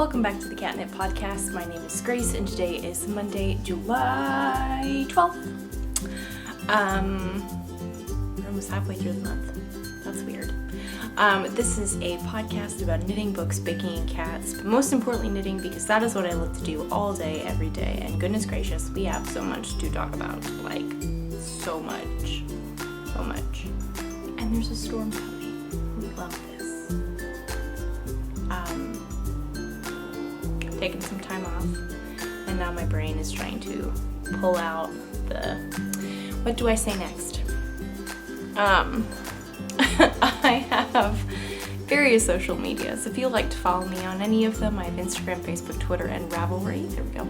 Welcome back to the Catnip Podcast. My name is Grace and today is Monday, July 12th. We're almost halfway through the month. That's weird. This is a podcast about knitting, books, baking, and cats, but most importantly knitting because that is what I love to do all day, every day, and goodness gracious, we have so much to talk about, like so much. And there's a storm coming. We love this. Taking some time off, and now my brain is trying to pull out what do I say next? I have various social medias. If you'd like to follow me on any of them, I have Instagram, Facebook, Twitter, and Ravelry. There we go.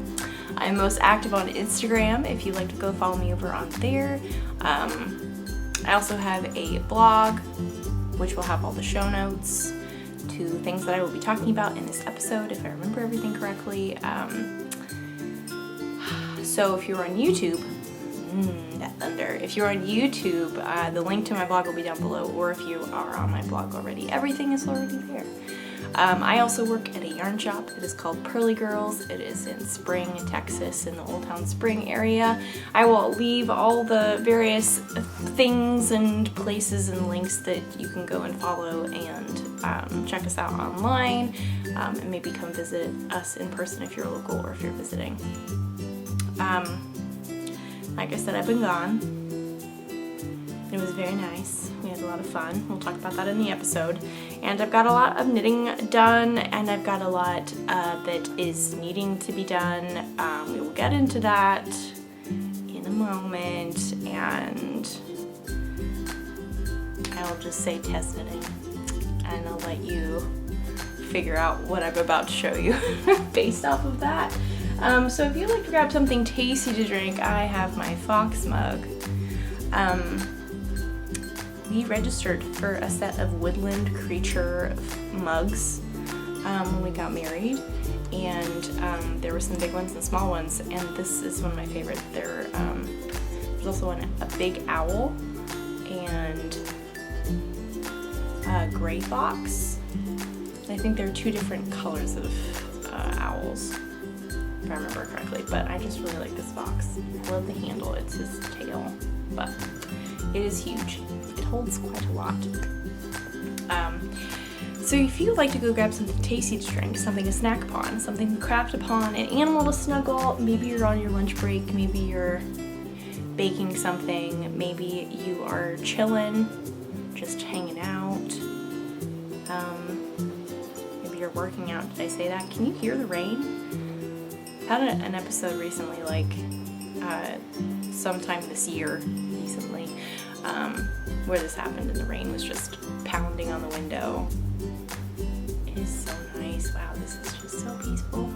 I'm most active on Instagram. If you'd like to go follow me over on there. I also have a blog, which will have all the show notes to things that I will be talking about in this episode, if I remember everything correctly. So if you're on YouTube, that thunder. If you're on YouTube, the link to my blog will be down below, or if you are on my blog already, everything is already there. I also work at a yarn shop. It is called Pearly Girls. It is in Spring, Texas, in the Old Town Spring area. I will leave all the various things and places and links that you can go and follow and check us out online, and maybe come visit us in person if you're local or if you're visiting. Like I said, I've been gone. It was very nice. We had a lot of fun. We'll talk about that in the episode. And I've got a lot of knitting done, and I've got a lot that is needing to be done. We will get into that in a moment, and I'll just say test knitting, and I'll let you figure out what I'm about to show you based off of that. So if you'd like to grab something tasty to drink, I have my Fox mug. We registered for a set of woodland creature mugs when we got married, and there were some big ones and small ones, and this is one of my favorites. There's also a big owl and a gray fox. I think there are two different colors of owls, if I remember correctly, but I just really like this fox. I love the handle. It's his tail, but it is huge. It holds quite a lot. So if you'd like to go grab something tasty to drink, something to snack upon, something to craft upon, an animal to snuggle, maybe you're on your lunch break, maybe you're baking something, maybe you are chilling, just hanging out, maybe you're working out. Did I say that? Can you hear the rain? I had an episode recently, like sometime this year, recently, where this happened and the rain was just pounding on the window. It is so nice. Wow, this is just so peaceful.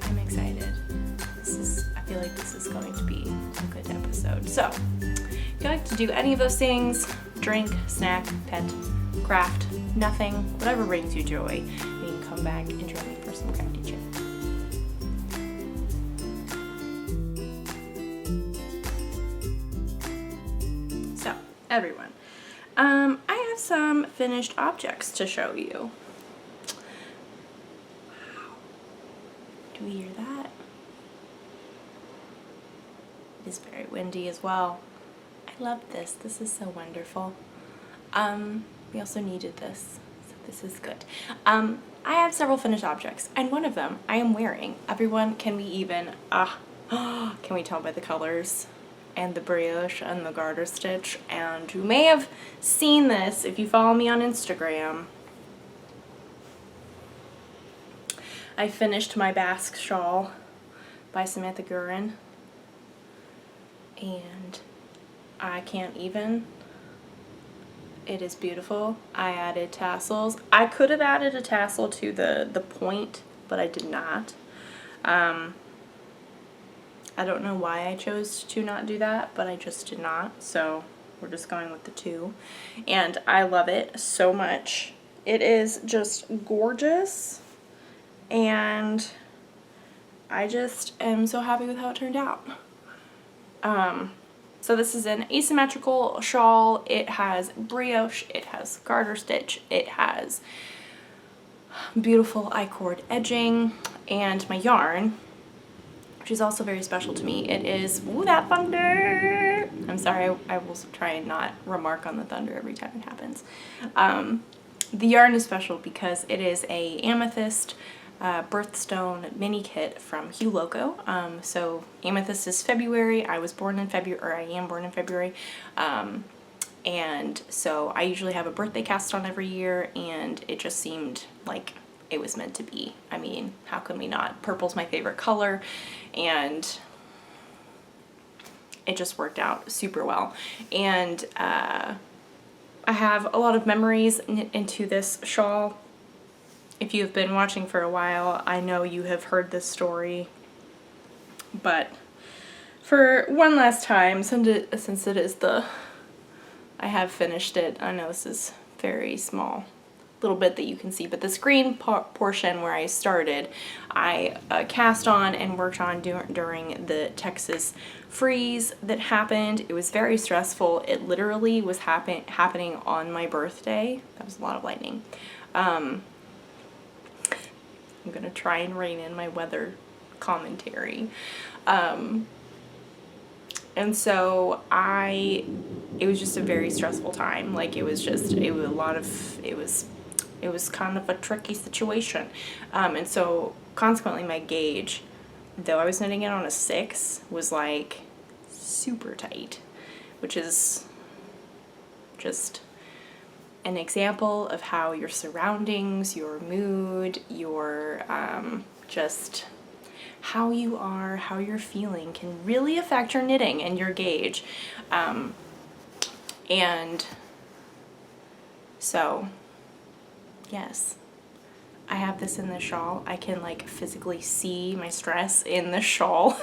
I'm excited. I feel like this is going to be a good episode. So, if you like to do any of those things, drink, snack, pet, craft, nothing, whatever brings you joy, you can come back and join me for some crafty chat. Everyone, I have some finished objects to show you. Wow, do we hear that? It is very windy as well. I love this. This is so wonderful. We also needed this, so this is good. I have several finished objects, and one of them I am wearing. Everyone, can we even, can we tell by the colors? And the brioche and the garter stitch, and you may have seen this if you follow me on Instagram. I finished my Basque shawl by Samantha Gurin, and I can't even. It is beautiful. I added tassels. I could have added a tassel to the point, but I did not. I don't know why I chose to not do that, but I just did not, so we're just going with the two. And I love it so much. It is just gorgeous, and I just am so happy with how it turned out. So this is an asymmetrical shawl. It has brioche, it has garter stitch, it has beautiful I-cord edging, and my yarn, which is also very special to me. It is, ooh, that thunder! I'm sorry, I will try and not remark on the thunder every time it happens. The yarn is special because it is a amethyst birthstone mini kit from Hue Loco. So amethyst is February. I was born in February, or I am born in February. And so I usually have a birthday cast on every year, and it just seemed like it was meant to be. I mean, how can we not? Purple's my favorite color, and it just worked out super well. And I have a lot of memories into this shawl. If you have been watching for a while, I know you have heard this story, but for one last time, since it is I have finished it. I know this is very small, little bit that you can see, but the screen portion where I started, I cast on and worked on during the Texas freeze that happened. It was very stressful. It literally was happening on my birthday. That was a lot of lightning. I'm gonna try and rein in my weather commentary. And so it was just a very stressful time. Like, it was kind of a tricky situation. And so consequently my gauge, though I was knitting it on a 6, was like super tight, which is just an example of how your surroundings, your mood, your just how you are, how you're feeling can really affect your knitting and your gauge. And so, yes, I have this in the shawl. I can like physically see my stress in the shawl.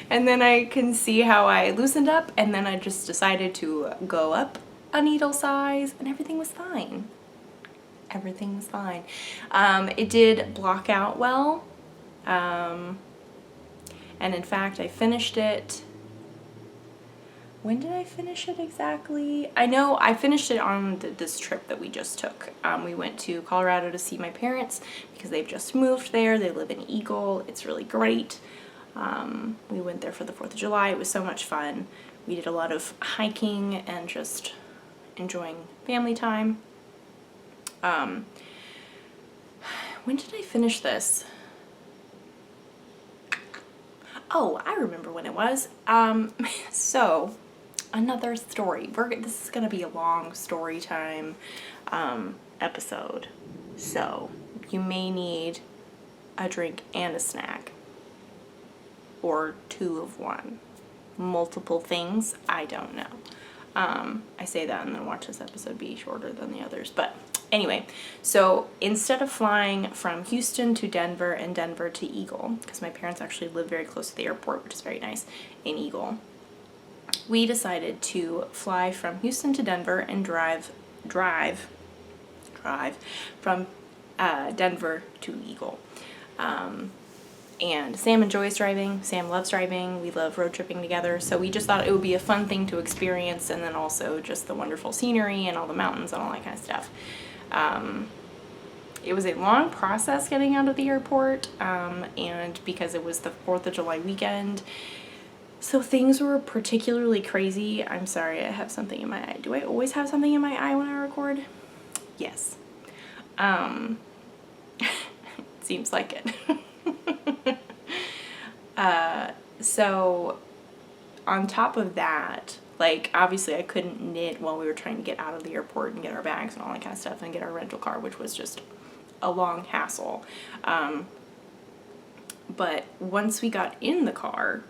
And then I can see how I loosened up, and then I just decided to go up a needle size, and everything was fine. Everything was fine. It did block out well. And in fact, I finished it. When did I finish it exactly? I know I finished it on this trip that we just took. We went to Colorado to see my parents because they've just moved there. They live in Eagle. It's really great. We went there for the 4th of July. It was so much fun. We did a lot of hiking and just enjoying family time. When did I finish this? Oh, I remember when it was. So, another story. This is going to be a long story time episode. So, you may need a drink and a snack. Or 2 of one. Multiple things, I don't know. I say that and then watch this episode be shorter than the others. But anyway, so instead of flying from Houston to Denver and Denver to Eagle, because my parents actually live very close to the airport, which is very nice, in Eagle, we decided to fly from Houston to Denver and drive from Denver to Eagle. And Sam enjoys driving. Sam loves driving. We love road tripping together. So we just thought it would be a fun thing to experience, and then also just the wonderful scenery and all the mountains and all that kind of stuff. It was a long process getting out of the airport, and because it was the 4th of July weekend, so things were particularly crazy. I'm sorry, I have something in my eye. Do I always have something in my eye when I record? Yes. Seems like it. So on top of that, like, obviously I couldn't knit while we were trying to get out of the airport and get our bags and all that kind of stuff and get our rental car, which was just a long hassle. But once we got in the car,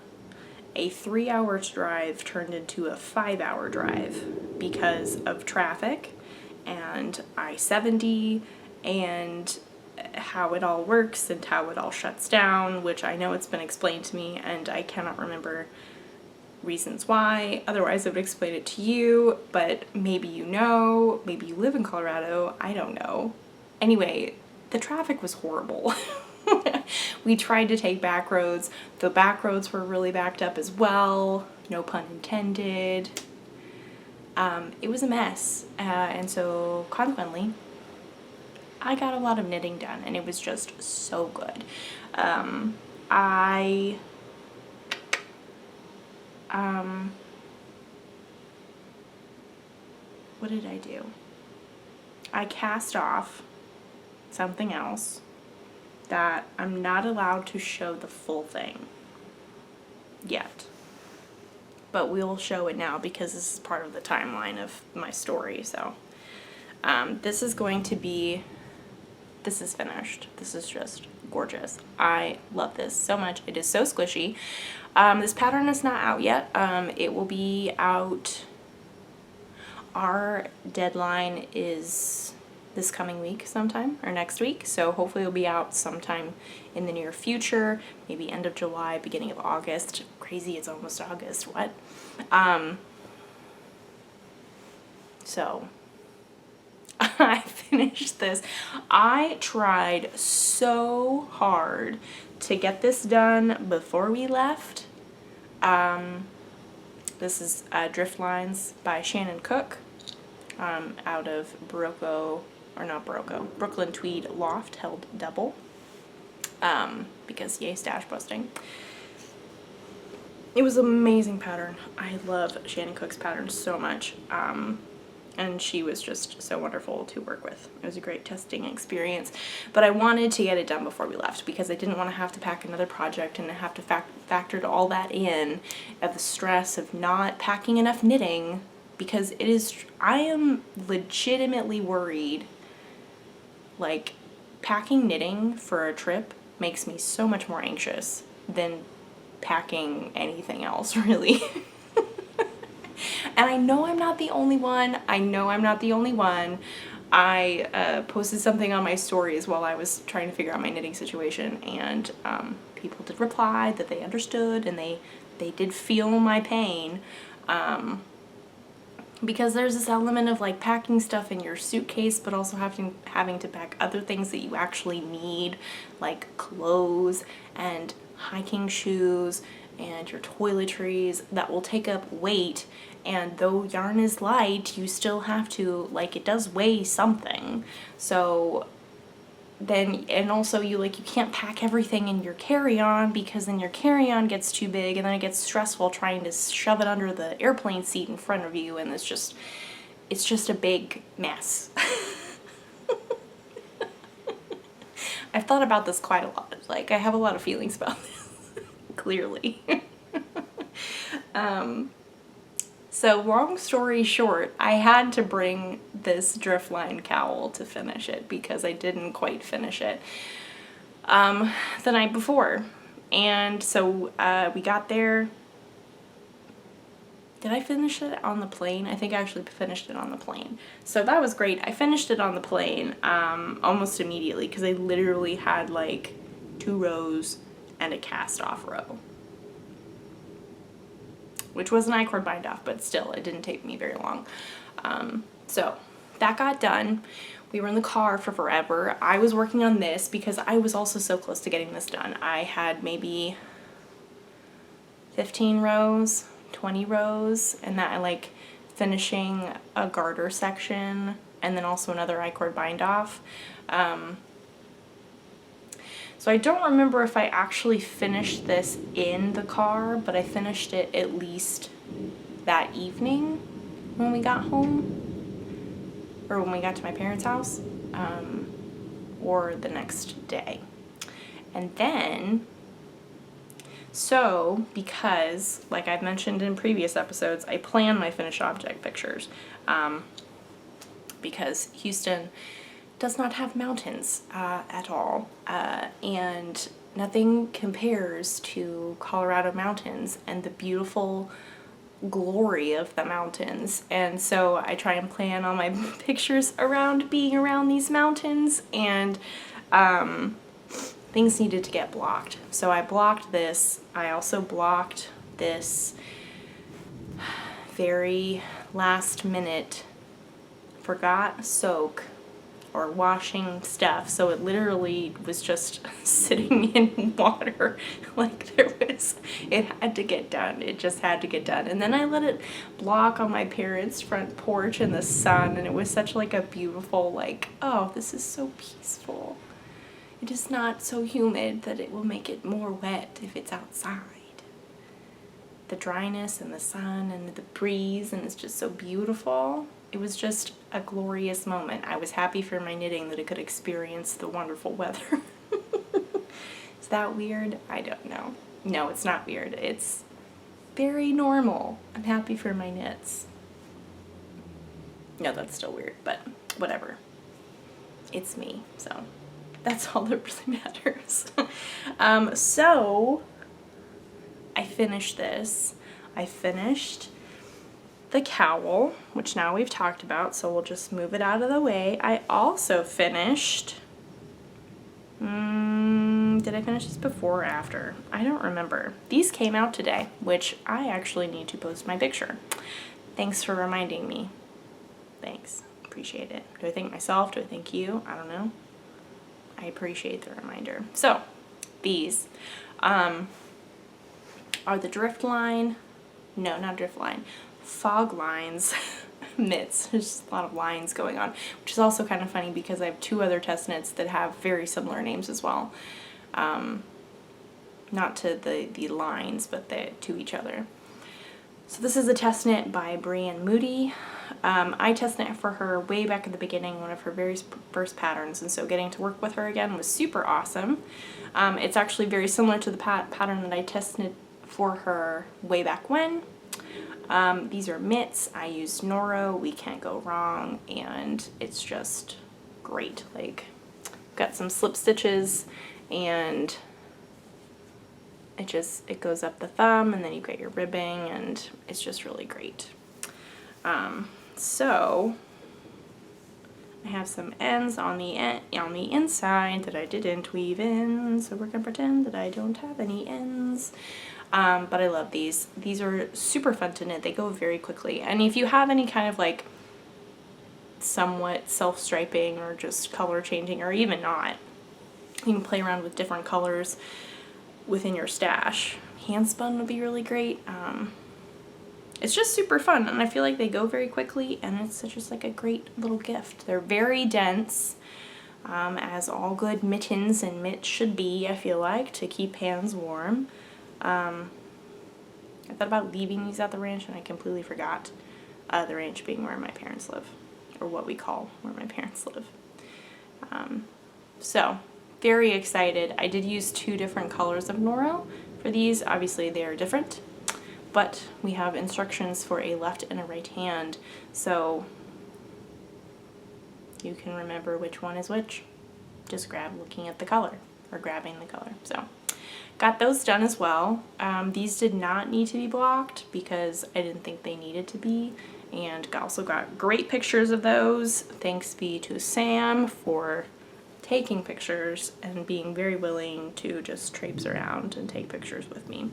a 3-hour drive turned into a 5-hour drive because of traffic and I-70 and how it all works and how it all shuts down, which I know it's been explained to me and I cannot remember reasons why. Otherwise I would explain it to you, but maybe you know, maybe you live in Colorado, I don't know. Anyway, the traffic was horrible. We tried to take back roads. The back roads were really backed up as well, no pun intended. It was a mess, and so consequently I got a lot of knitting done, and it was just so good. What did I do? I cast off something else that I'm not allowed to show the full thing yet. But we'll show it now because this is part of the timeline of my story. So this is finished. This is just gorgeous. I love this so much. It is so squishy. This pattern is not out yet. It will be out. Our deadline is this coming week sometime, or next week, so hopefully it'll be out sometime in the near future, maybe end of July, beginning of August. Crazy, it's almost August, what? So I finished this. I tried so hard to get this done before we left. This is Drift Lines by Shannon Cook, out of Brooklyn Tweed Loft Held Double, because yay stash busting. It was an amazing pattern. I love Shannon Cook's patterns so much, and she was just so wonderful to work with. It was a great testing experience, but I wanted to get it done before we left because I didn't want to have to pack another project and have to factor all that in of the stress of not packing enough knitting, because I am legitimately worried, like, packing knitting for a trip makes me so much more anxious than packing anything else, really. And I know I'm not the only one. I posted something on my stories while I was trying to figure out my knitting situation, and people did reply that they understood, and they did feel my pain, because there's this element of like packing stuff in your suitcase, but also having to pack other things that you actually need, like clothes and hiking shoes and your toiletries that will take up weight. And though yarn is light, you still have to, like, it does weigh something. So then, and also you can't pack everything in your carry-on, because then your carry-on gets too big, and then it gets stressful trying to shove it under the airplane seat in front of you, and it's just a big mess. I've thought about this quite a lot. Like, I have a lot of feelings about this, clearly. So long story short, I had to bring this driftline cowl to finish it because I didn't quite finish it the night before. And so we got there. Did I finish it on the plane? I think I actually finished it on the plane. So that was great. I finished it on the plane almost immediately because I literally had like 2 rows and a cast off row, which was an I-cord bind off, but still, it didn't take me very long. So that got done. We were in the car for forever. I was working on this because I was also so close to getting this done. I had maybe 15 rows, 20 rows, and that I like finishing a garter section and then also another I-cord bind off. So I don't remember if I actually finished this in the car, but I finished it at least that evening when we got home, or when we got to my parents' house, or the next day. And then, so because, like I've mentioned in previous episodes, I plan my finished object pictures, because Houston does not have mountains at all, and nothing compares to Colorado mountains and the beautiful glory of the mountains. And so I try and plan all my pictures around being around these mountains, and things needed to get blocked. So I blocked this. I also blocked this very last minute forgot soak or washing stuff, so it literally was just sitting in water. Like it had to get done. It just had to get done. And then I let it block on my parents' front porch in the sun, and it was such like a beautiful, like, oh, this is so peaceful. It is not so humid that it will make it more wet if it's outside. The dryness and the sun and the breeze, and it's just so beautiful. It was just a glorious moment. I was happy for my knitting that it could experience the wonderful weather. Is that weird? I don't know. No, it's not weird. It's very normal. I'm happy for my knits. No, that's still weird, but whatever. It's me, so that's all that really matters. So I finished this. I finished the cowl, which now we've talked about, so we'll just move it out of the way. I also finished, did I finish this before or after? I don't remember. These came out today, which I actually need to post my picture. Thanks for reminding me. Thanks, appreciate it. Do I thank myself? Do I thank you? I don't know. I appreciate the reminder. So, these are the Drift Line, no, not Drift Line, Fog Lines mitts. There's just a lot of lines going on, which is also kind of funny because I have two other test knits that have very similar names as well. Not to the lines, but to each other. So this is a test knit by Brienne Moody. I test knit for her way back at the beginning, one of her very first patterns, and so getting to work with her again was super awesome. It's actually very similar to the pattern that I test knit for her way back when. These are mitts. I used Noro, We Can't Go Wrong, and it's just great. Like, got some slip stitches, and it goes up the thumb, and then you get your ribbing, and it's just really great. So I have some ends on the inside that I didn't weave in, so we're gonna pretend that I don't have any ends. But I love these. These are super fun to knit. They go very quickly. And if you have any kind of like somewhat self-striping or just color changing, or even not, you can play around with different colors within your stash. Hand spun would be really great. It's just super fun, and I feel like they go very quickly, and it's just like a great little gift. They're very dense, as all good mittens and mitts should be, I feel like, to keep hands warm. I thought about leaving these at the ranch, and I completely forgot. The ranch being where my parents live, or what we call where my parents live. So, very excited. I did use two different colors of Noro for these. Obviously, they are different, but we have instructions for a left and a right hand, so you can remember which one is which. Just looking at the color, or grabbing the color. So, got those done as well. These did not need to be blocked because I didn't think they needed to be, and also got great pictures of those. Thanks be to Sam for taking pictures and being very willing to just traipse around and take pictures with me.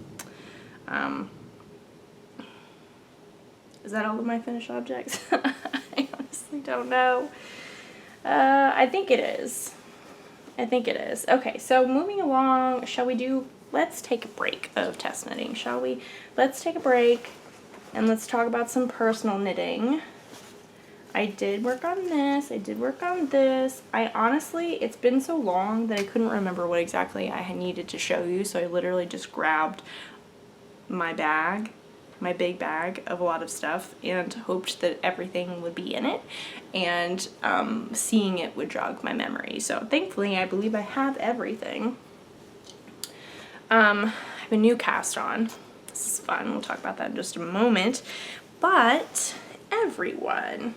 Is that all of my finished objects? I honestly don't know. I think it is. I think it is. Okay, so moving along, let's take a break of test knitting, shall we? Let's take a break and let's talk about some personal knitting. I did work on this, I did work on this. I honestly, it's been so long that I couldn't remember what exactly I needed to show you, so I literally just grabbed my bag, my big bag of a lot of stuff, and hoped that everything would be in it, and seeing it would jog my memory. So thankfully, I believe I have everything. I have a new cast on. This is fun. We'll talk about that in just a moment. But everyone,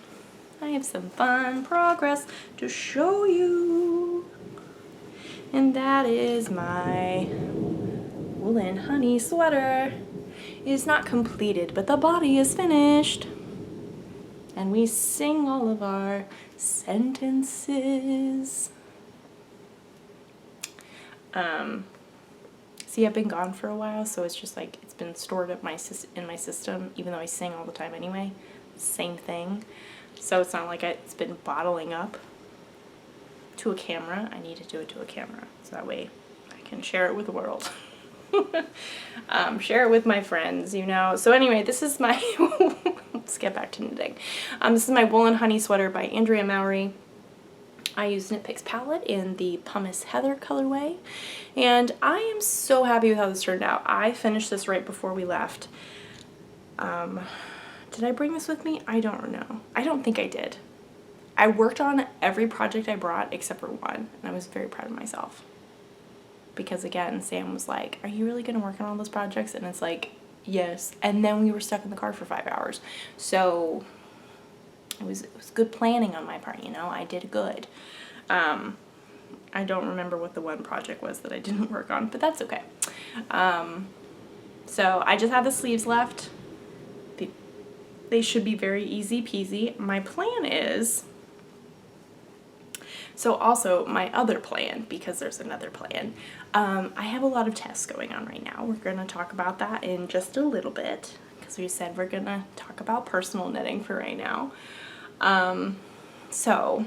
I have some fun progress to show you. And that is my woolen honey sweater. It is not completed, but the body is finished. And we sing all of our sentences. See, I've been gone for a while, so it's just like it's been stored up in my system, even though I sing all the time anyway. Same thing. So it's not like it's been bottling up. to a camera. I need to do it to a camera, so that way I can share it with the world. Share it with my friends, you know. So anyway, this is my, let's get back to knitting. This is my Woolen Honey sweater by Andrea Mowry. I used Knit Picks palette in the Pumice Heather colorway, and I am so happy with how this turned out. I finished this right before we left. Did I bring this with me? I don't know. I don't think I did. I worked on every project I brought except for one, and I was very proud of myself. Because again, Sam was like, are you really going to work on all those projects? And it's like, yes. And then we were stuck in the car for 5 hours. So it was good planning on my part, you know. I did good. I don't remember what the one project was that I didn't work on, but that's okay. So I just have the sleeves left. They should be very easy peasy. My plan is... So also my other plan, because there's another plan, I have a lot of tests going on right now. We're going to talk about that in just a little bit, because we said we're going to talk about personal knitting for right now. So,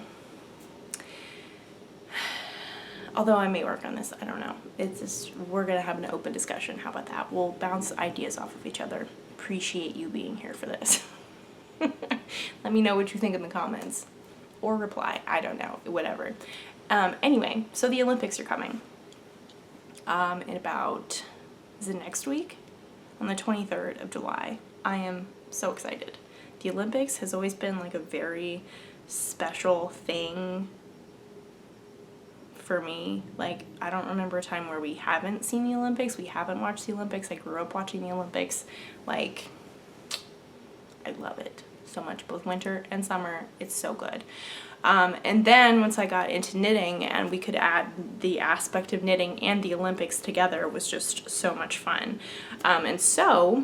although I may work on this, I don't know. It's just, we're going to have an open discussion. How about that? We'll bounce ideas off of each other. Appreciate you being here for this. Let me know what you think in the comments. Or reply, I don't know, whatever. Anyway, so the Olympics are coming. In about, is it next week? On the 23rd of July. I am so excited. The Olympics has always been like a very special thing for me. Like, I don't remember a time where we haven't seen the Olympics. We haven't watched the Olympics. I grew up watching the Olympics. Like, I love it so much, both winter and summer. It's so good. And then once I got into knitting and we could add the aspect of knitting and the Olympics together, it was just so much fun. And so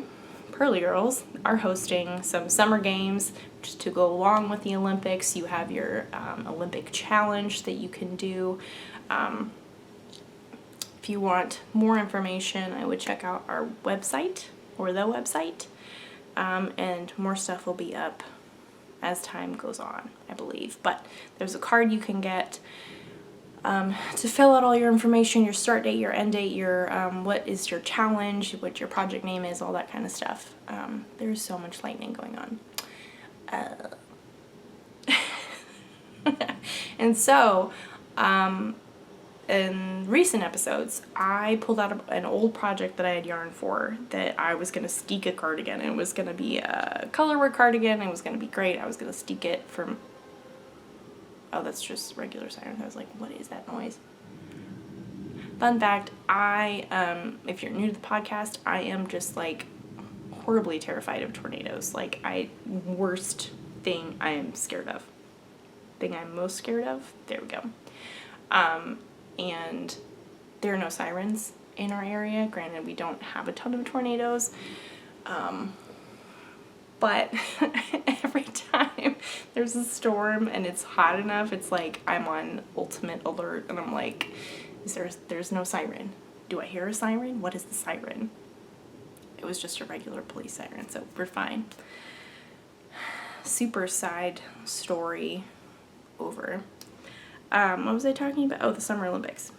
Pearly Girls are hosting some summer games just to go along with the Olympics. You have your Olympic challenge that you can do. If you want more information, I would check out our website or the website. And more stuff will be up as time goes on, I believe. But there's a card you can get to fill out all your information, your start date, your end date, your what is your challenge, what your project name is, all that kind of stuff. There's so much lightning going on. And so, in recent episodes, I pulled out an old project that I had yarn for that I was going to steek a cardigan. It was going to be a colorwork cardigan. It was going to be great. I was going to steek it from... Oh, that's just regular sirens. I was like, what is that noise? Fun fact, if you're new to the podcast, I am just like horribly terrified of tornadoes. Like, worst thing I am scared of. Thing I'm most scared of? There we go. And there are no sirens in our area. Granted, we don't have a ton of tornadoes. But every time there's a storm and it's hot enough, it's like I'm on ultimate alert and I'm like, there's no siren. Do I hear a siren? What is the siren? It was just a regular police siren, so we're fine. Super side story over. What was I talking about? Oh, the Summer Olympics.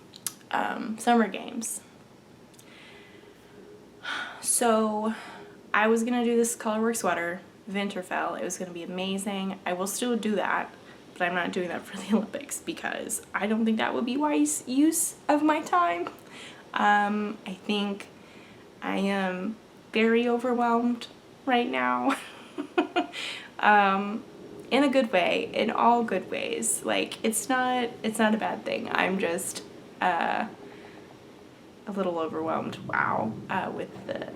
Summer Games. So, I was going to do this colorwork sweater, Winterfell. It was going to be amazing. I will still do that, but I'm not doing that for the Olympics because I don't think that would be wise use of my time. I think I am very overwhelmed right now. In a good way, in all good ways. Like, it's not a bad thing. I'm just a little overwhelmed, with the...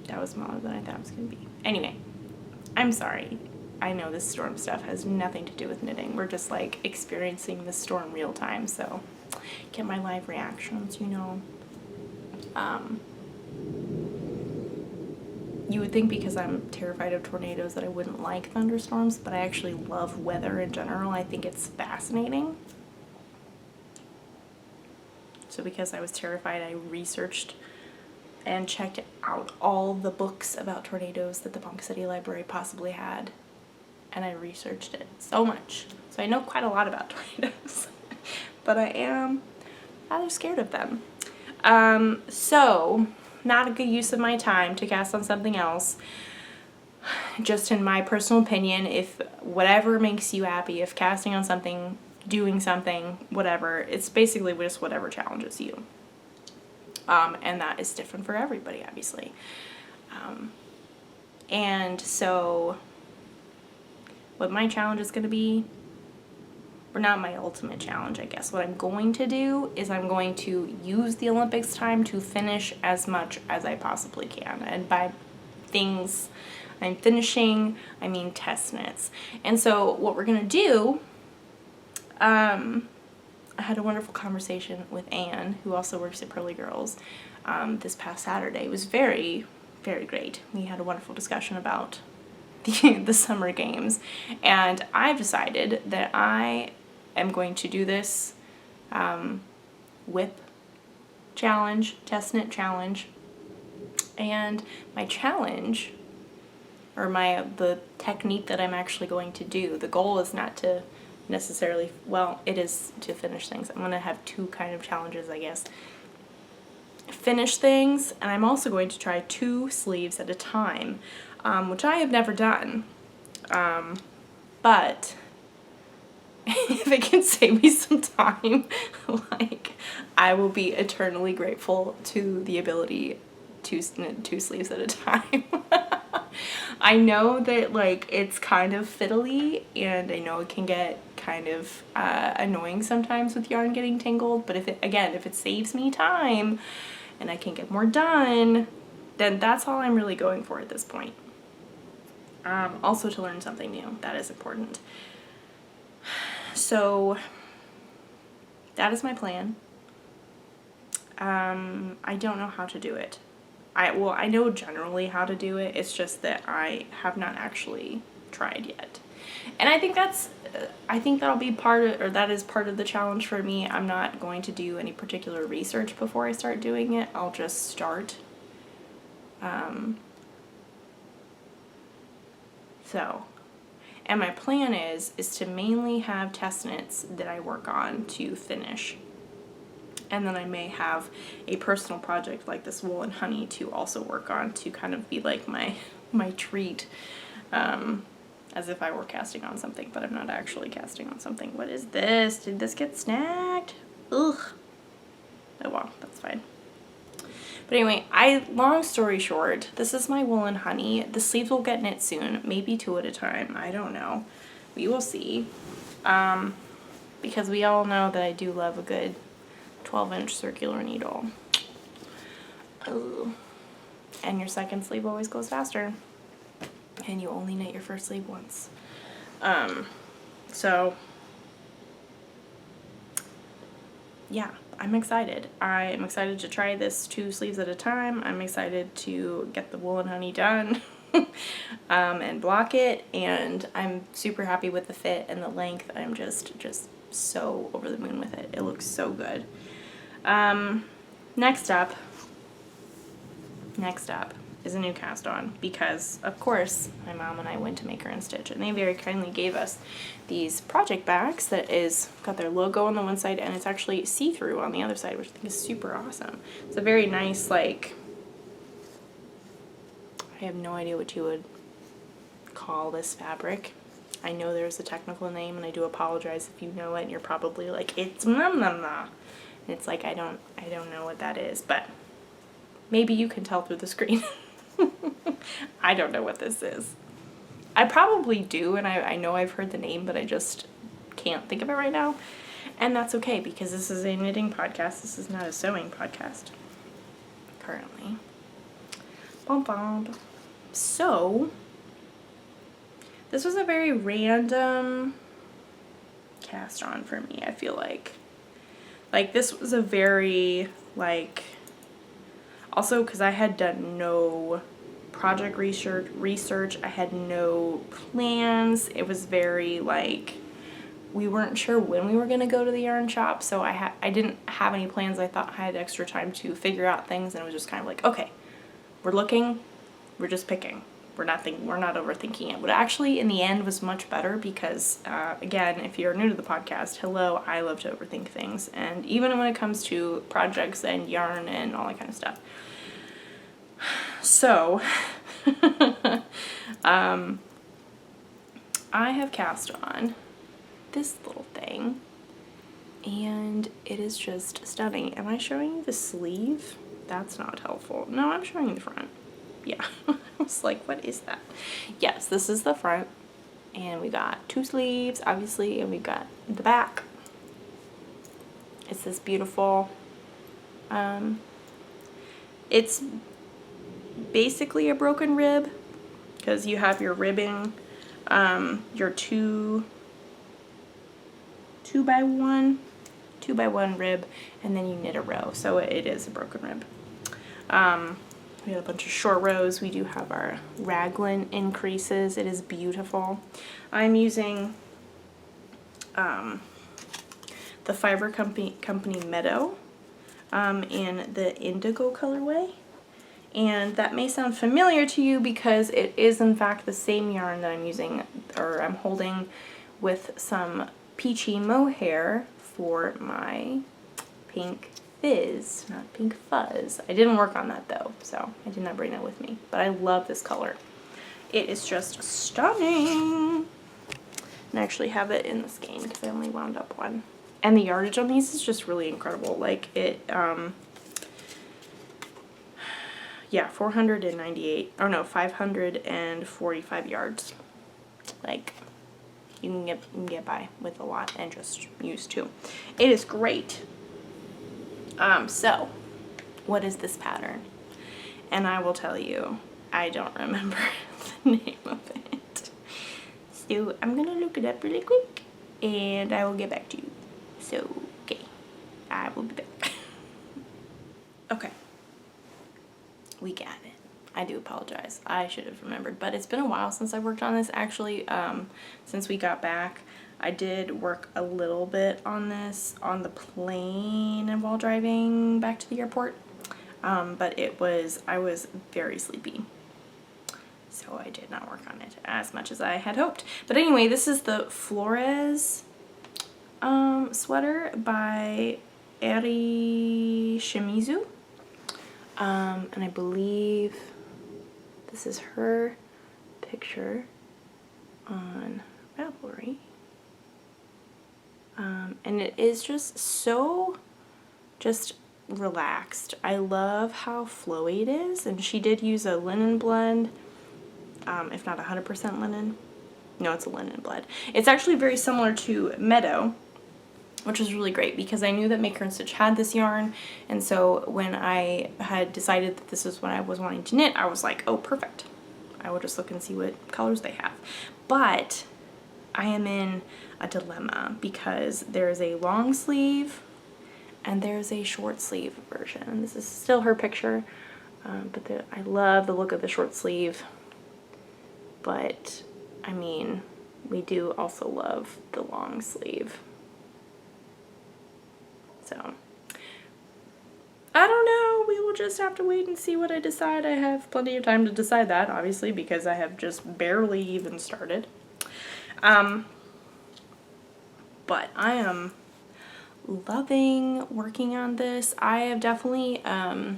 That was smaller than I thought it was going to be. Anyway, I'm sorry. I know this storm stuff has nothing to do with knitting. We're just, like, experiencing the storm real time, so get my live reactions, you know. You would think because I'm terrified of tornadoes that I wouldn't like thunderstorms, but I actually love weather in general. I think it's fascinating. So because I was terrified, I researched and checked out all the books about tornadoes that the Punk City Library possibly had. and I researched it so much. So I know quite a lot about tornadoes, but I am rather scared of them. So not a good use of my time to cast on something else. Just in my personal opinion, if whatever makes you happy, if casting on something, doing something, whatever, it's basically just whatever challenges you. And that is different for everybody, obviously. And so what my challenge is going to be, or not my ultimate challenge, I guess. What I'm going to do is I'm going to use the Olympics time to finish as much as I possibly can. And by things I'm finishing, I mean test knits. And so what we're going to do, I had a wonderful conversation with Anne, who also works at Pearly Girls, this past Saturday. It was very, very great. We had a wonderful discussion about the summer games. And I've decided that I am going to do this whip challenge, test knit challenge. And my challenge, or the technique that I'm actually going to do, the goal is not to necessarily, well, it is to finish things. I'm going to have two kind of challenges, I guess. Finish things, and I'm also going to try 2 sleeves at a time, which I have never done. But if it can save me some time, like, I will be eternally grateful to the ability to knit 2 sleeves at a time. I know that, like, it's kind of fiddly, and I know it can get kind of annoying sometimes with yarn getting tangled, but if it saves me time and I can get more done, then that's all I'm really going for at this point. Also to learn something new, that is important. So that is my plan. I don't know how to do it. I know generally how to do it, it's just that I have not actually tried yet. And I think that'll be that is part of the challenge for me. I'm not going to do any particular research before I start doing it. I'll just start. And my plan is to mainly have test knits that I work on to finish. And then I may have a personal project like this wool and honey to also work on, to kind of be like my treat, as if I were casting on something, but I'm not actually casting on something. What is this? Did this get snagged? Ugh. Oh well, that's fine. But anyway, long story short, this is my wool and honey. The sleeves will get knit soon, maybe 2 at a time. I don't know. We will see. Because we all know that I do love a good 12-inch circular needle. Ooh. And your second sleeve always goes faster. And you only knit your first sleeve once. So yeah, I'm excited. I am excited to try this 2 sleeves at a time. I'm excited to get the wool and honey done and block it, and I'm super happy with the fit and the length. I'm just so over the moon with it. It looks so good. Next up is a new cast on, because of course my mom and I went to Maker and Stitch, and they very kindly gave us these project bags that is got their logo on the one side and it's actually see-through on the other side, which I think is super awesome. It's a very nice, like, I have no idea what you would call this fabric. I know there's a technical name, and I do apologize if you know it and you're probably like, it's nom nom nom. And it's like, I don't know what that is, but maybe you can tell through the screen. I don't know what this is. I probably do, and I know I've heard the name, but I just can't think of it right now. And that's okay, because this is a knitting podcast. This is not a sewing podcast currently. Bum bum. So this was a very random cast on for me, I feel like. Like, this was a very, like, also because I had done no project research, I had no plans. It was very, like, we weren't sure when we were going to go to the yarn shop, so I didn't have any plans. I thought I had extra time to figure out things, and it was just kind of like, okay, we're looking, we're just picking. we're not overthinking it. But actually, in the end, was much better because, again, if you're new to the podcast, hello, I love to overthink things, and even when it comes to projects and yarn and all that kind of stuff. So, I have cast on this little thing, and it is just stunning. Am I showing you the sleeve? That's not helpful. No, I'm showing you the front. Yeah, I was like, what is that? Yes, this is the front, and we got 2 sleeves, obviously, and we got the back. It's this beautiful, it's basically a broken rib, because you have your ribbing, your 2 by 1 rib, and then you knit a row, so it is a broken rib. We have a bunch of short rows. We do have our raglan increases. It is beautiful. I'm using the Fiber Company Meadow in the indigo colorway, and that may sound familiar to you because it is in fact the same yarn that I'm using, or I'm holding, with some peachy mohair for my pink fizz, not pink fuzz. I didn't work on that though, so I did not bring that with me, but I love this color. It is just stunning. And I actually have it in the skein because I only wound up one. And the yardage on these is just really incredible. Like it, yeah, 545 yards. Like, you can get by with a lot and just use 2. It is great. So, what is this pattern? And I will tell you, I don't remember the name of it. So, I'm gonna look it up really quick, and I will get back to you. So, okay, I will be back. Okay, we got it. I do apologize. I should have remembered, but it's been a while since I worked on this. Actually, since we got back, I did work a little bit on this on the plane and while driving back to the airport, but I was very sleepy, so I did not work on it as much as I had hoped. But anyway, this is the Flores sweater by Eri Shimizu, and I believe this is her picture on Ravelry. And it is just so relaxed. I love how flowy it is, and she did use a linen blend, if not 100% linen. No, it's a linen blend. It's actually very similar to Meadow, which was really great because I knew that Maker and Stitch had this yarn, and so when I had decided that this is what I was wanting to knit, I was like, oh, perfect. I will just look and see what colors they have. But I am in a dilemma because there's a long sleeve and there's a short sleeve version. This is still her picture, but I love the look of the short sleeve. But, I mean, we do also love the long sleeve. So, I don't know. We will just have to wait and see what I decide. I have plenty of time to decide that, obviously, because I have just barely even started. But I am loving working on this. I have definitely, I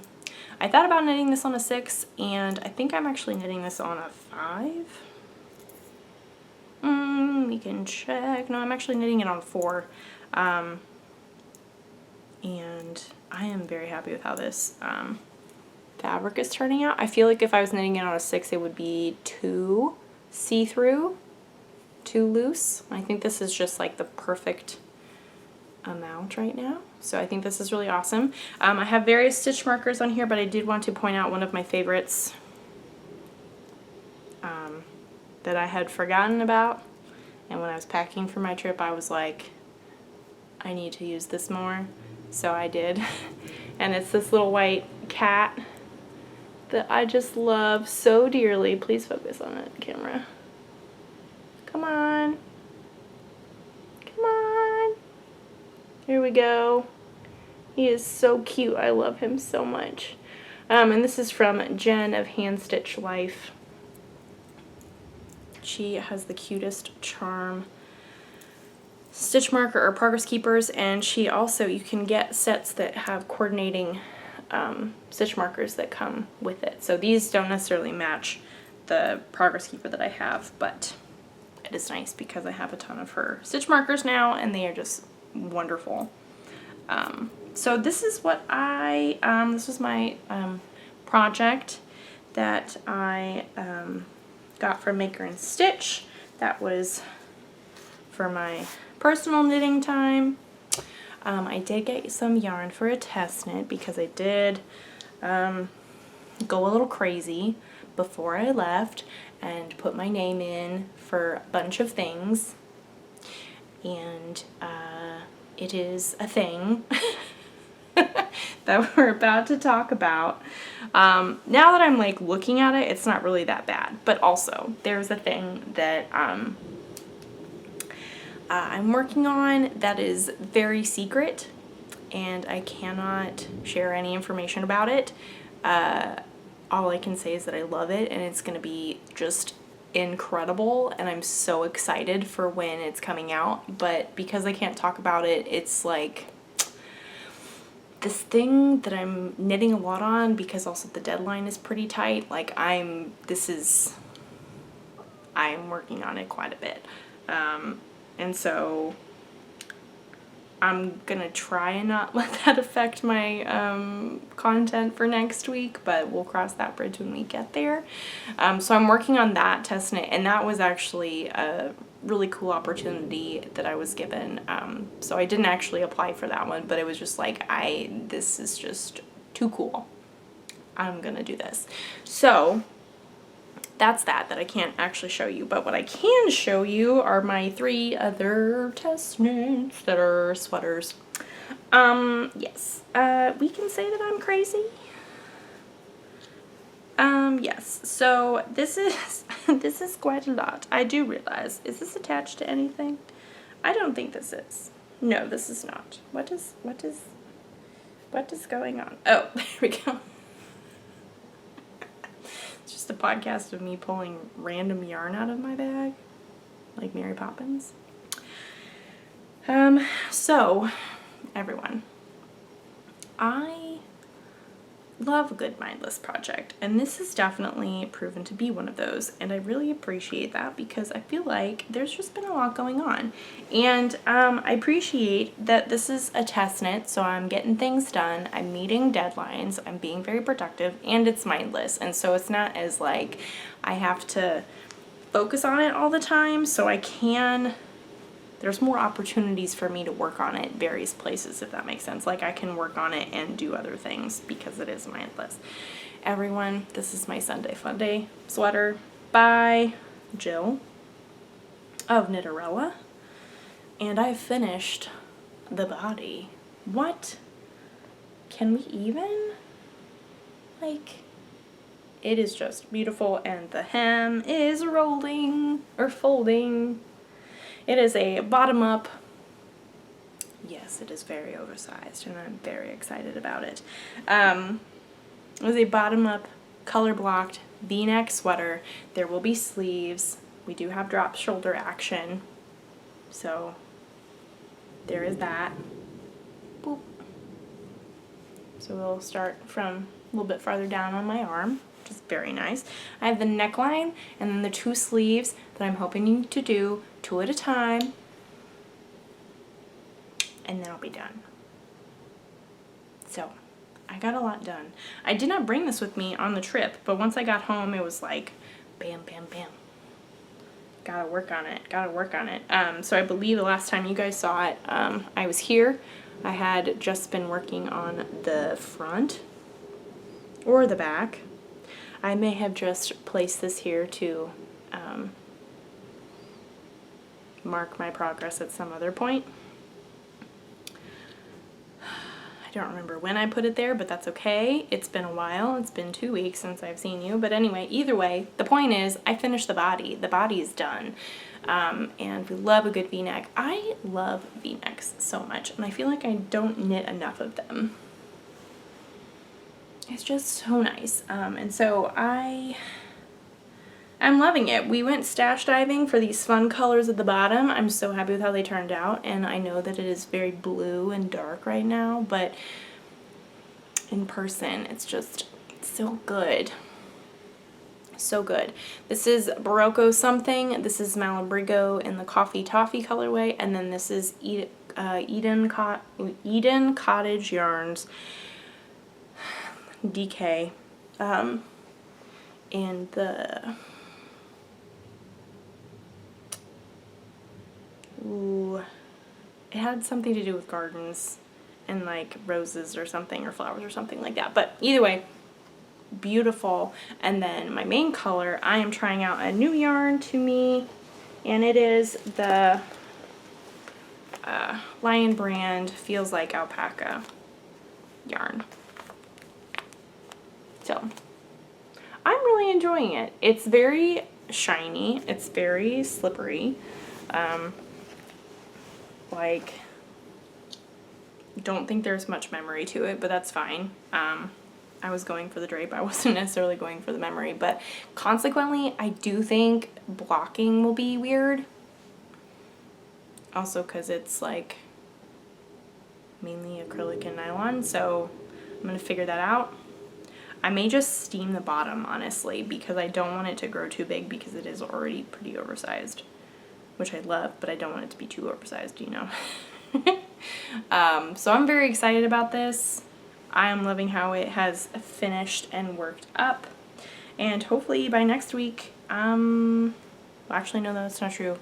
thought about knitting this on a 6, and I think I'm actually knitting this on a 5. We can check. No, I'm actually knitting it on 4. And I am very happy with how this fabric is turning out. I feel like if I was knitting it on a 6, it would be too see-through, too loose. I think this is just like the perfect amount right now. So I think this is really awesome. I have various stitch markers on here, but I did want to point out one of my favorites that I had forgotten about. And when I was packing for my trip, I was like, I need to use this more. So I did. And it's this little white cat that I just love so dearly. Please focus on it, camera. Come on. Come on. Here we go. He is so cute. I love him so much. And this is from Jen of Hand Stitch Life. She has the cutest charm stitch marker or progress keepers, and she also, you can get sets that have coordinating stitch markers that come with it. So these don't necessarily match the progress keeper that I have, but it is nice because I have a ton of her stitch markers now, and they are just wonderful. So this is what this was my project that I got from Maker and Stitch. That was for my personal knitting time. I did get some yarn for a test knit because I did go a little crazy before I left and put my name in for a bunch of things, and it is a thing that we're about to talk about. Now that I'm like looking at it, it's not really that bad, but also there's a thing that I'm working on that is very secret, and I cannot share any information about it. All I can say is that I love it, and it's going to be just incredible, and I'm so excited for when it's coming out. But because I can't talk about it, it's like this thing that I'm knitting a lot on, because also the deadline is pretty tight. Like I'm working on it quite a bit. And so I'm gonna try and not let that affect my content for next week, but we'll cross that bridge when we get there. So I'm working on that test knit, and that was actually a really cool opportunity that I was given. So I didn't actually apply for that one, but it was just like, this is just too cool. I'm gonna do this. So that's that I can't actually show you, but what I can show you are my 3 other test knits that are sweaters. Yes, we can say that I'm crazy. Yes, so this is this is quite a lot. I do realize. Is this attached to anything? I don't think this is. No, this is not. What is going on? Oh, there we go. Just a podcast of me pulling random yarn out of my bag, like Mary Poppins. So, everyone, I love a good mindless project, and this has definitely proven to be one of those, and I really appreciate that because I feel like there's just been a lot going on, and I appreciate that this is a test knit, so I'm getting things done, I'm meeting deadlines, I'm being very productive, and it's mindless, and so it's not as like I have to focus on it all the time, so there's more opportunities for me to work on it various places, if that makes sense. Like I can work on it and do other things because it is mindless. Everyone, this is my Sunday Funday sweater by Jill of Knitterella, and I've finished the body. What? Can we even? Like, it is just beautiful, and the hem is rolling or folding. It is a bottom-up. Yes, it is very oversized, and I'm very excited about it. It was a bottom-up, color-blocked V-neck sweater. There will be sleeves. We do have drop shoulder action, so there is that. Boop. So we'll start from a little bit farther down on my arm, which is very nice. I have the neckline and then the 2 sleeves that I'm hoping to do 2 at a time, and then I'll be done. So I got a lot done. I did not bring this with me on the trip, but once I got home it was like bam, bam, bam. Gotta work on it, gotta work on it. So I believe the last time you guys saw it, I was here. I had just been working on the front or the back. I may have just placed this here to mark my progress at some other point. I don't remember when I put it there, but that's okay. It's been a while. It's been 2 weeks since I've seen you. But anyway, either way, the point is I finished the body. The body is done. And we love a good V-neck. I love V-necks so much, and I feel like I don't knit enough of them. It's just so nice. And so I I'm loving it. We went stash diving for these fun colors at the bottom. I'm so happy with how they turned out, and I know that it is very blue and dark right now, but in person it's just so good. So good. This is Barocco something. This is Malabrigo in the Coffee Toffee colorway, and then this is Eden Cottage Yarns DK in the it had something to do with gardens and like roses or something, or flowers or something like that, but either way, beautiful. And then my main color, I am trying out a new yarn to me, and it is the Lion Brand Feels Like Alpaca yarn. So I'm really enjoying it. It's very shiny, it's very slippery, like, don't think there's much memory to it, but that's fine. I was going for the drape, I wasn't necessarily going for the memory, but consequently I do think blocking will be weird. Also because it's like mainly acrylic and nylon, so I'm gonna figure that out. I may just steam the bottom, honestly, because I don't want it to grow too big because it is already pretty oversized, which I love, but I don't want it to be too oversized, you know. So I'm very excited about this. I am loving how it has finished and worked up, and hopefully by next week, well, actually no, that's not true.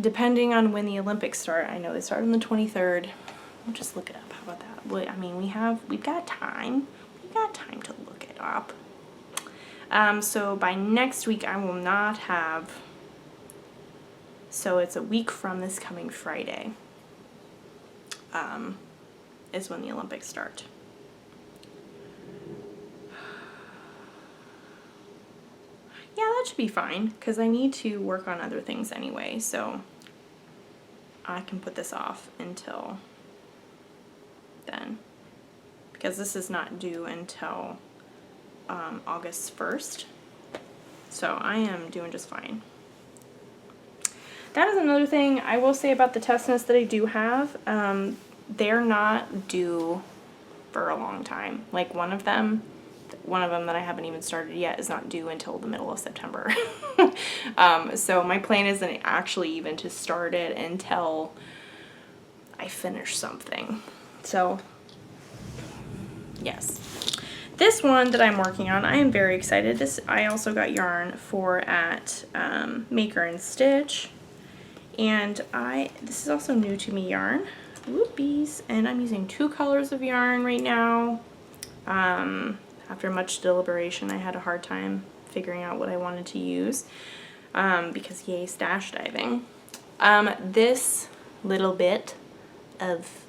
Depending on when the Olympics start, I know they start on the 23rd. We'll just look it up. How about that? Well, I mean, we've got time. We've got time to look it up. So by next week, I will not have. So it's a week from this coming Friday. Is when the Olympics start. Yeah, that should be fine, because I need to work on other things anyway, so I can put this off until then, because this is not due until August 1st, so I am doing just fine. That is another thing I will say about the test knits that I do have. They're not due for a long time. Like one of them that I haven't even started yet is not due until the middle of September. So my plan isn't actually even to start it until I finish something. So yes. This one that I'm working on, I am very excited. This I also got yarn for at Maker and Stitch. And this is also new to me yarn. Whoopies. And I'm using 2 colors of yarn right now. After much deliberation, I had a hard time figuring out what I wanted to use, because yay, stash diving. This little bit of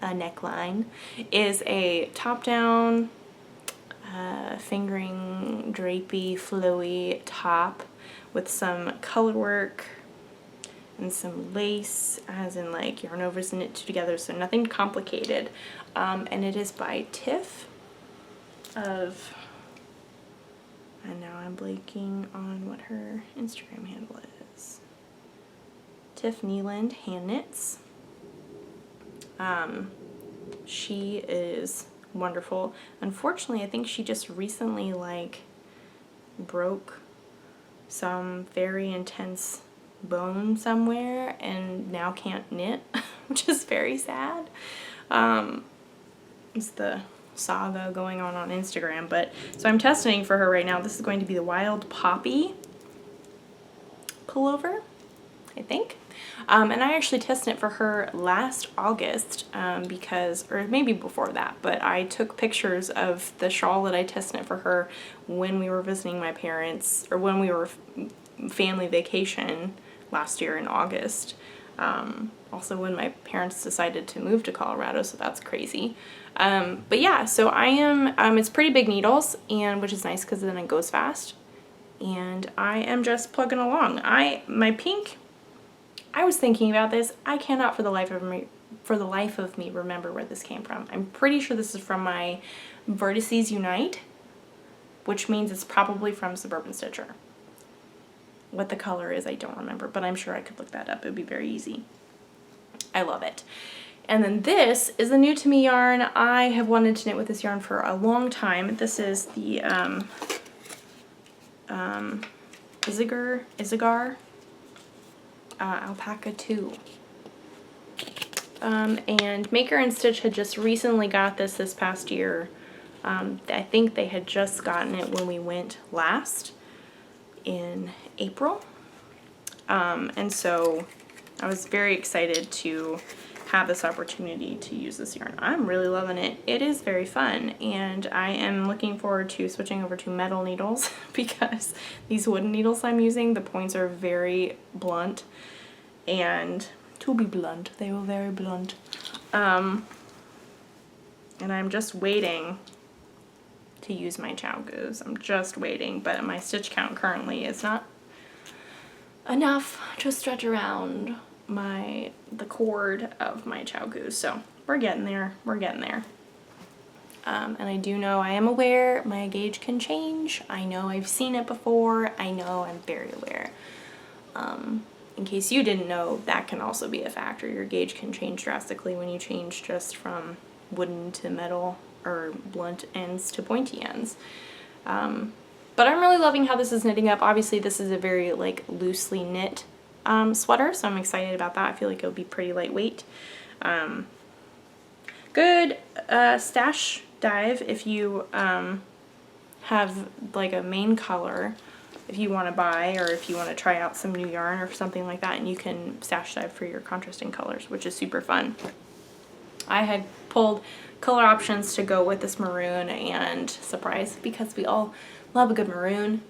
a neckline is a top-down, fingering, drapey, flowy top with some color work and some lace, as in like yarn overs knit together, so nothing complicated. And it is by Tiff of, and now I'm blanking on what her Instagram handle is. Tiff Neeland Hand Knits. She is wonderful. Unfortunately, I think she just recently like broke some very intense bone somewhere and now can't knit, which is very sad. It's the saga going on Instagram, but so I'm testing for her right now. This is going to be the Wild Poppy pullover, I think. And I actually tested it for her last August, because, or maybe before that, but I took pictures of the shawl that I tested it for her when we were visiting my parents, or when we were family vacation last year in August. Also when my parents decided to move to Colorado, so that's crazy. But yeah, so I am, it's pretty big needles, and which is nice because then it goes fast. And I am just plugging along. My pink, I was thinking about this. I cannot for the life of me remember where this came from. I'm pretty sure this is from my Vertices Unite which means it's probably from Suburban Stitcher. What the color is, I don't remember, but I'm sure I could look that up. It would be very easy. I love it. And then this is a new to me yarn. I have wanted to knit with this yarn for a long time. This is the Izagar Alpaca 2. And Maker and Stitch had just recently got this past year. I think they had just gotten it when we went last in April. And so I was very excited to have this opportunity to use this yarn. I'm really loving it. It is very fun, and I am looking forward to switching over to metal needles because these wooden needles I'm using, the points are very blunt, and to be blunt, they were very blunt. And I'm just waiting to use my chow goose. I'm just waiting, but my stitch count currently is not enough to stretch around the cord of my chow goose. So we're getting there. We're getting there. And I do know, I am aware my gauge can change. I know I've seen it before. I know I'm very aware. In case you didn't know, that can also be a factor. Your gauge can change drastically when you change just from wooden to metal or blunt ends to pointy ends. But I'm really loving how this is knitting up. Obviously this is a very like loosely knit sweater, so I'm excited about that. I feel like it'll be pretty lightweight. Good stash dive if you have like a main color, if you want to buy or if you want to try out some new yarn or something like that, and you can stash dive for your contrasting colors, which is super fun. I had pulled color options to go with this maroon, and surprise, because we all love a good maroon.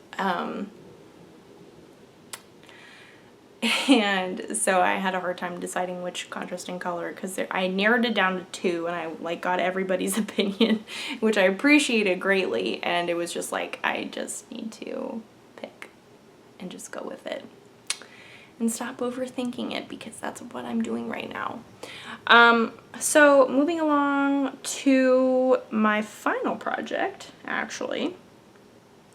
And so I had a hard time deciding which contrasting color, because I narrowed it down to 2, and I like got everybody's opinion, which I appreciated greatly, and it was just like, I just need to pick and just go with it and stop overthinking it, because that's what I'm doing right now. So moving along to my final project, actually,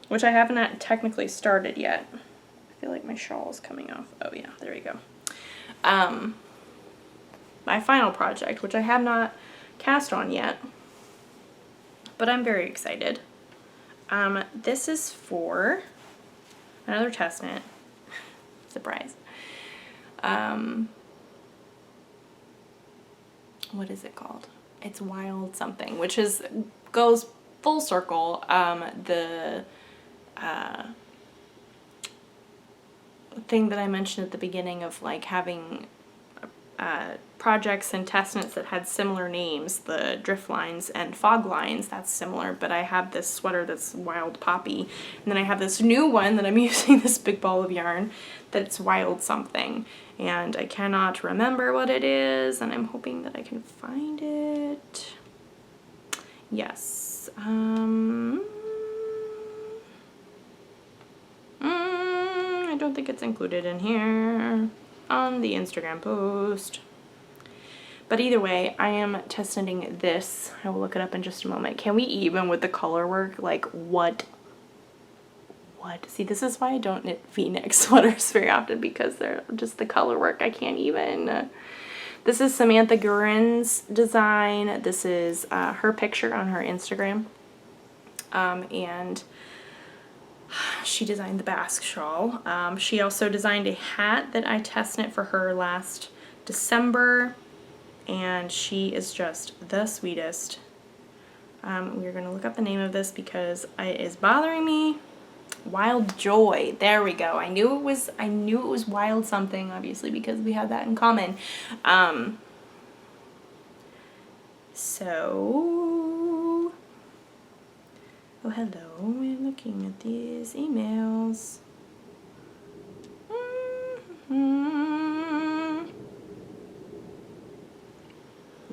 which I haven't technically started yet. I feel like my shawl is coming off. Oh yeah, there we go. My final project, which I have not cast on yet, but I'm very excited. This is for another test knit. Surprise. What is it called? It's Wild something, which goes full circle. The thing that I mentioned at the beginning of like having projects and test knits that had similar names, the drift lines and fog lines, that's similar, but I have this sweater that's Wild Poppy, and then I have this new one that I'm using, this big ball of yarn, that's Wild something, and I cannot remember what it is, and I'm hoping that I can find it. Yes. I don't think it's included in here on the Instagram post. But either way, I am test knitting this. I will look it up in just a moment. Can we even with the color work? Like what? See, this is why I don't knit V-neck sweaters very often, because they're just the color work. I can't even. This is Samantha Gurin's design. This is her picture on her Instagram. And she designed the Basque shawl. She also designed a hat that I test knit for her last December, and she is just the sweetest. We're gonna look up the name of this because it is bothering me. Wild Joy. There we go. I knew it was Wild something, obviously, because we have that in common. So, oh hello, we're looking at these emails.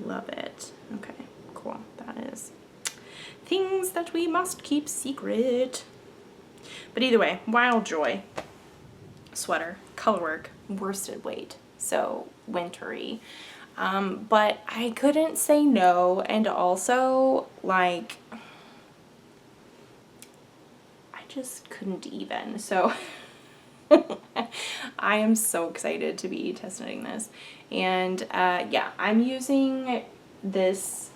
Love it. Okay, cool. That is things that we must keep secret. But either way, Wild Joy sweater, colorwork, worsted weight, so wintry. But I couldn't say no, and also like just couldn't even. So I am so excited to be testing this. And yeah, I'm using this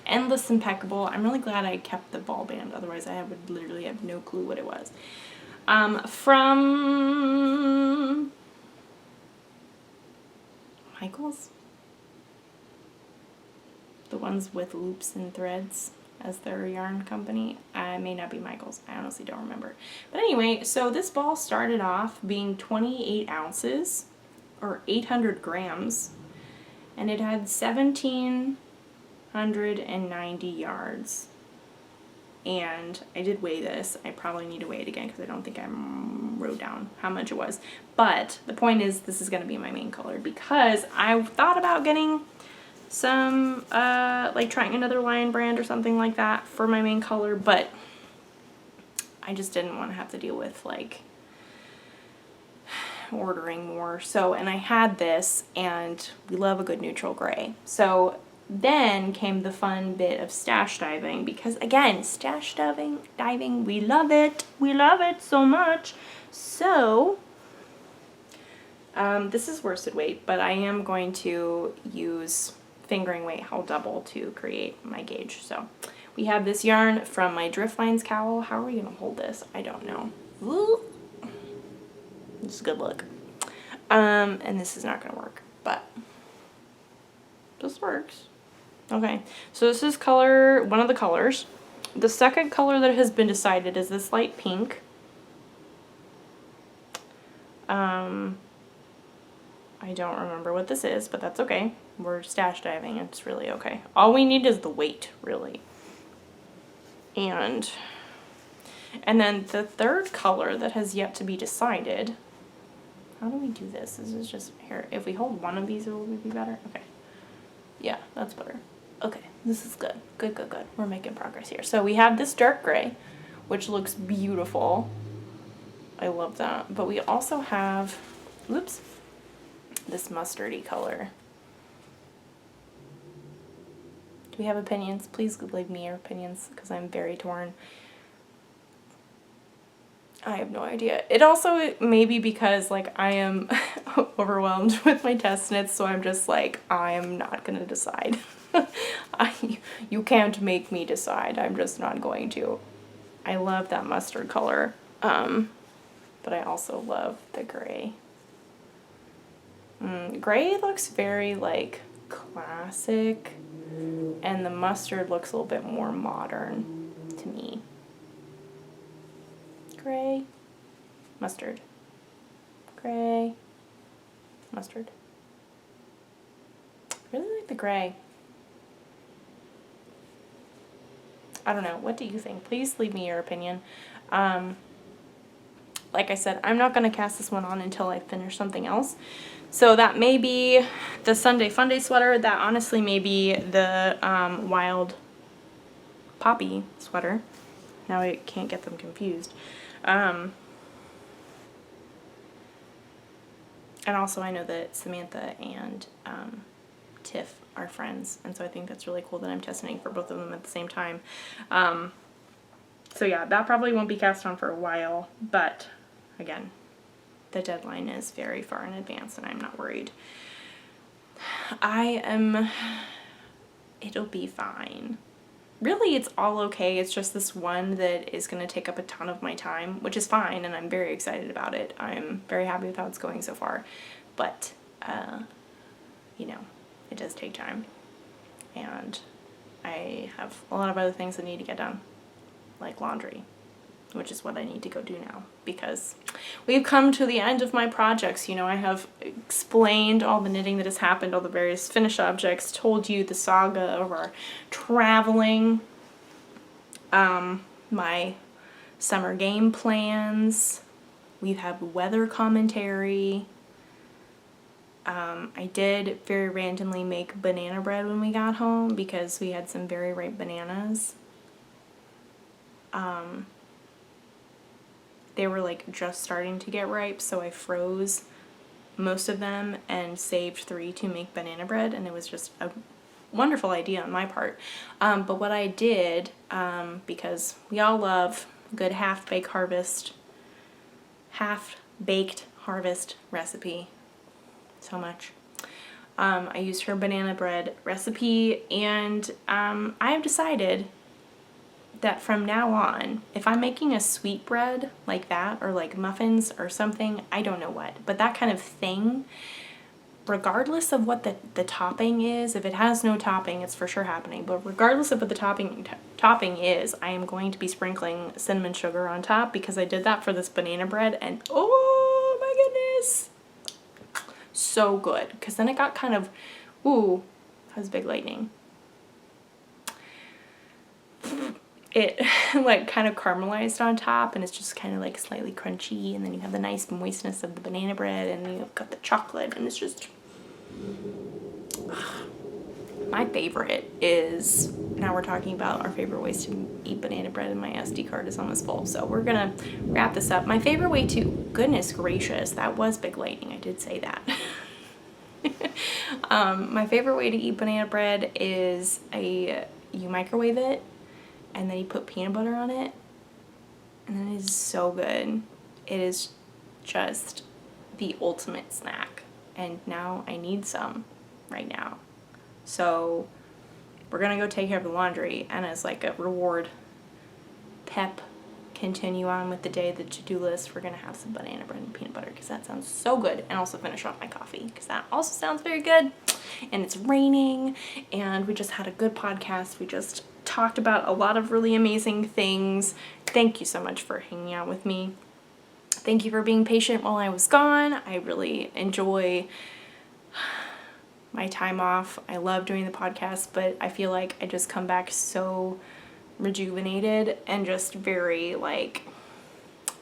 Endless Impeccable. I'm really glad I kept the ball band, otherwise I would literally have no clue what it was. From Michaels? The ones with loops and threads as their yarn company. It may not be Michaels. I honestly don't remember. But anyway, so this ball started off being 28 ounces or 800 grams, and it had 1,790 yards. And I did weigh this. I probably need to weigh it again because I don't think I wrote down how much it was. But the point is, this is going to be my main color because I thought about getting some, like trying another Lion brand or something like that for my main color, but I just didn't want to have to deal with like ordering more. So, and I had this, and we love a good neutral gray. So then came the fun bit of stash diving, because again, stash diving, we love it so much. So this is worsted weight, but I am going to use fingering weight. I'll double to create my gauge. So we have this yarn from my Drift Lines cowl. How are we gonna hold this? I don't know. Ooh. It's a good look. And this is not gonna work, but this works. Okay, so this is color, one of the colors. The second color that has been decided is this light pink. I don't remember what this is, but that's okay. We're stash diving, it's really okay. All we need is the weight, really. And then the third color that has yet to be decided. How do we do this? This is just here. If we hold one of these, it will be better. Okay. Yeah, that's better. Okay, this is good. Good. We're making progress here. So we have this dark gray, which looks beautiful. I love that. But we also have, whoops, this mustardy color. Do we have opinions? Please leave me your opinions, because I'm very torn. I have no idea. It also may be because like I am overwhelmed with my test knits, so I'm just like, I am not going to decide. You can't make me decide. I'm just not going to. I love that mustard color, but I also love the gray. Gray looks very like classic, and the mustard looks a little bit more modern to me. Gray, mustard, gray, mustard. I really like the gray. I don't know. What do you think? Please leave me your opinion. Like I said, I'm not going to cast this one on until I finish something else. So that may be the Sunday Funday sweater. That honestly may be the Wild Poppy sweater. Now I can't get them confused. And also I know that Samantha and Tiff are friends, and so I think that's really cool that I'm testing for both of them at the same time. So yeah, that probably won't be cast on for a while, but again, the deadline is very far in advance and I'm not worried. It'll be fine. Really, it's all okay. It's just this one that is going to take up a ton of my time, which is fine, and I'm very excited about it. I'm very happy with how it's going so far, but, you know, it does take time, and I have a lot of other things that need to get done, like laundry, which is what I need to go do now, because we've come to the end of my projects. You know, I have explained all the knitting that has happened, all the various finished objects, told you the saga of our traveling, my summer game plans, we've had weather commentary. I did very randomly make banana bread when we got home because we had some very ripe bananas. They were like just starting to get ripe, so I froze most of them and saved 3 to make banana bread, and it was just a wonderful idea on my part. But what I did, because we all love good half-baked harvest recipe so much. I used her banana bread recipe, and I have decided that from now on, if I'm making a sweet bread like that, or like muffins or something, I don't know what, but that kind of thing, regardless of what the topping is, if it has no topping, it's for sure happening, but regardless of what the topping is, I am going to be sprinkling cinnamon sugar on top, because I did that for this banana bread, and oh my goodness, so good, because then it got kind of, ooh, that was big lightning. It like kind of caramelized on top, and it's just kind of like slightly crunchy, and then you have the nice moistness of the banana bread, and you've got the chocolate, and it's just, my favorite is, now we're talking about our favorite ways to eat banana bread, and my SD card is almost full, so we're gonna wrap this up. My favorite way to, goodness gracious, that was big lightning, I did say that. My favorite way to eat banana bread is you microwave it, and then you put peanut butter on it, and then it is so good. It is just the ultimate snack, and now I need some right now. So we're gonna go take care of the laundry, and as like a reward, continue on with the day, the to-do list, we're gonna have some banana bread and peanut butter, because that sounds so good, and also finish off my coffee, because that also sounds very good. And it's raining, and we just had a good podcast. We just talked about a lot of really amazing things. Thank you so much for hanging out with me. Thank you for being patient while I was gone. I really enjoy my time off. I love doing the podcast, but I feel like I just come back so rejuvenated and just very like,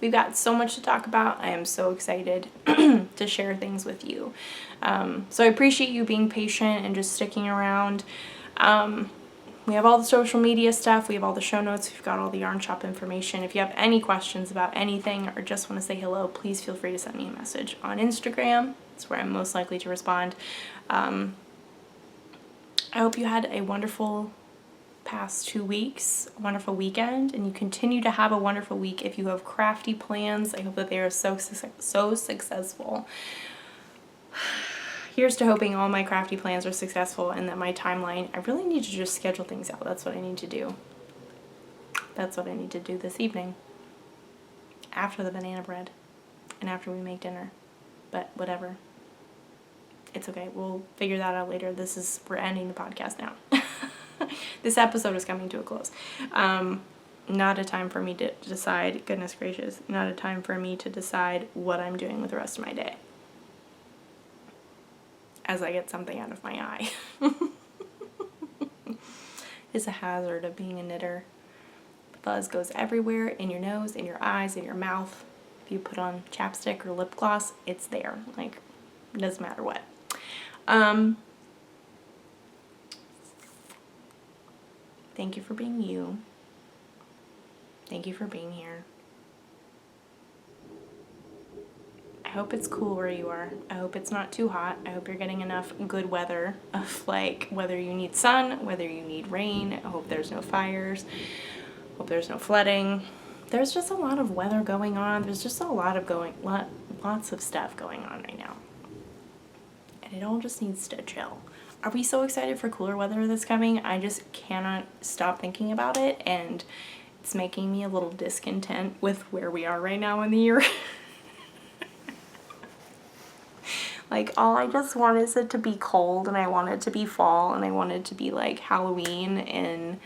we've got so much to talk about. I am so excited to share things with you. So I appreciate you being patient and just sticking around. We have all the social media stuff. We have all the show notes. We've got all the yarn shop information. If you have any questions about anything or just want to say hello, please feel free to send me a message on Instagram. It's where I'm most likely to respond. I hope you had a wonderful past 2 weeks, a wonderful weekend, and you continue to have a wonderful week. If you have crafty plans, I hope that they are so successful. Here's to hoping all my crafty plans are successful, and that my timeline, I really need to just schedule things out. That's what I need to do. That's what I need to do this evening, after the banana bread and after we make dinner. But whatever. It's okay. We'll figure that out later. We're ending the podcast now. This episode is coming to a close. Not a time for me to decide, goodness gracious, not a time for me to decide what I'm doing with the rest of my day, as I get something out of my eye. It's a hazard of being a knitter. Fuzz goes everywhere, in your nose, in your eyes, in your mouth. If you put on chapstick or lip gloss, it's there. Like, it doesn't matter what. Thank you for being you. Thank you for being here. I hope it's cool where you are. I hope it's not too hot. I hope you're getting enough good weather of like whether you need sun, whether you need rain. I hope there's no fires. Hope there's no flooding. There's just a lot of weather going on. There's just a lot of lots of stuff going on right now. And it all just needs to chill. Are we so excited for cooler weather that's coming? I just cannot stop thinking about it, and it's making me a little discontent with where we are right now in the year. Like, all I just want is it to be cold, and I want it to be fall, and I want it to be like Halloween, and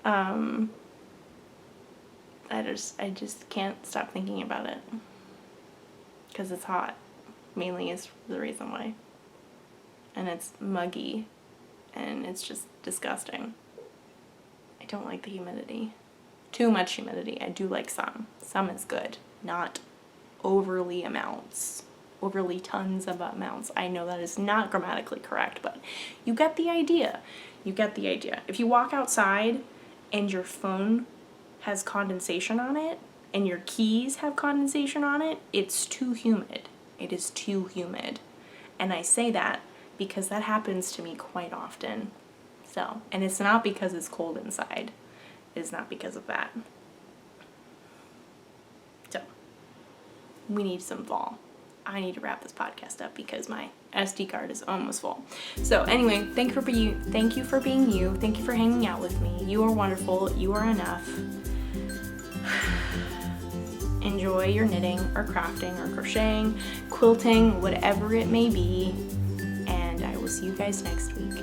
I just can't stop thinking about it. Because it's hot, mainly is the reason why. And it's muggy, and it's just disgusting. I don't like the humidity. Too much humidity. I do like some. Some is good, not overly tons of amounts. I know that is not grammatically correct, but you get the idea. You get the idea. If you walk outside and your phone has condensation on it, and your keys have condensation on it, it's too humid. It is too humid. And I say that because that happens to me quite often. So, and it's not because it's cold inside. It's not because of that. So, we need some fall. I need to wrap this podcast up because my SD card is almost full. So anyway, thank you for being you. Thank you for hanging out with me. You are wonderful. You are enough. Enjoy your knitting or crafting or crocheting, quilting, whatever it may be. And I will see you guys next week.